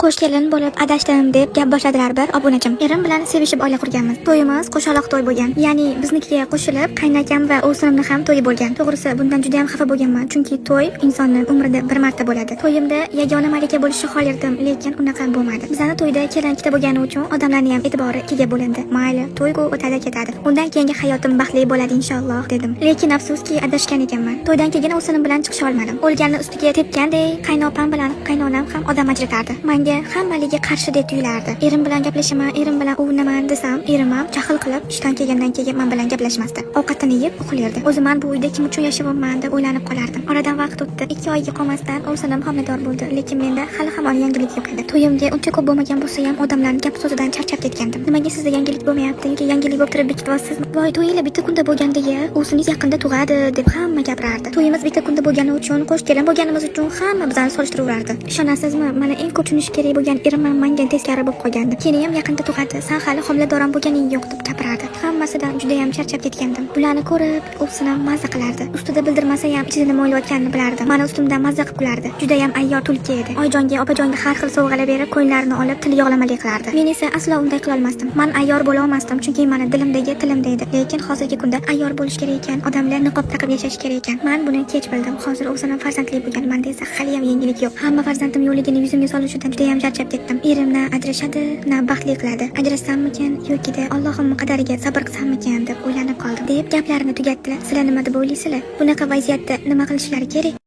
qo'sh kelin bo'lib adashdim deb gap boshladilar bir obunachim. Erim bilan sevishib oila qurganmiz. To'yimiz qo'shaloq to'y bo'lgan. Ya'ni biznikiga qo'shilib qaynakam va o'g'limni ham to'yi bo'lgan. To'g'risi bundan juda ham xafa bo'lganman, chunki to'y insonning umrida bir marta bo'ladi. To'yimda yagona malika bo'lishni xohlardim, lekin unaqa bo'lmadi. Bizning to'yda kelin ikkita bo'lgani uchun odamlarning ham e'tibori ikkiga bo'lindi. Mayli, to'ygu o'tadi ketadi. Undan keyingi hayotim baxtli bo'ladi inshaalloh dedim. Lekin afsuski adashgan ekanman. To'ydan keyin o'g'lim bilan chiqisha olmadim. O'lganni ustiga tepgandek qaynopam bilan qaynonam ham odam ajratardi. Menga hammaligi qarshidek tuyulardi. Erim bilan gaplashaman, erim bilan uvunaman desam, erim ham jahl qilib ishdan kelgandan keyin men bilan gaplashmasdi. Ovqatini yeb uxlardi. O'zim men bu uyda kim uchun yashayapman deb o'ylanib qolardim. Oradan vaqt o'tdi. 2 oyga qolmasdan o'g'lim homilador bo'ldi, lekin menda hali hamon yangilik yo'q edi. To'yimga uncha ko'p bo'lmagan bo'lsa ham odamlarning gap so'zidan charchab ketgandim. Nimaga sizda yangilik bo'lmayapti yoki yangilik bo'lib turib bekityapsizmi? Voy, to'yinglar bitta kunda bo'lganda-ya, o'zingiz yaqinda tug'adi deb hamma gapirardi. To'yimiz bitta kunda bo'lgani uchun, qo'sh kelin bo'lganimiz uchun hamma bizani solishtirardi. Ishonasizmi? Mana eng ko'p tushunish kerak bo'lgan erim menga teskari bo'lib qolgandi. Keyin ham yaqinda tug'adi, san hali homiladoram bo'lganing yo'q deb gapirardi. Hammasidan juda ham charchab ketgandim. Bularni ko'rib, o'g'lim mazza qilardi. Ustida bildirmasa ham ichida nima o'ylayotganini bilardim. Mana ustimdan mazza qilib kulardi. Juda ham ayyor tulki edi. Oyjonga, opajonga har xil sovg'alar berib, qo'yinlarini olib, tili yog'lamalik qilardi. Men esa aslo unday qila olmasdim. Men ayyor bo'la olmasdim, chunki meni dilimdagi tilimda edi. Lekin hozirgi kunda ayyor bo'lish kerak ekan, odamlar niqob taqib yashash kerak ekan. Men buni kech bildim. Hozir o'g'lim farzandli bo'lgan. Menda esa hali ham yangilik yo'q. Hamma farzandim yo'qligini yuzimga solishidan juda ham charchab ketdim. Erim na ajrashadi, na baxtli qiladi. Ajrashsammikan yoki-da Allohim qadariga sabr qilsammikan deb o'ylanib qoldim. Deb gaplarini tugatdilar. Sizlar nima deb o'ylaysizlar? Bunaqa vaziyatda nima qilishlari kerak?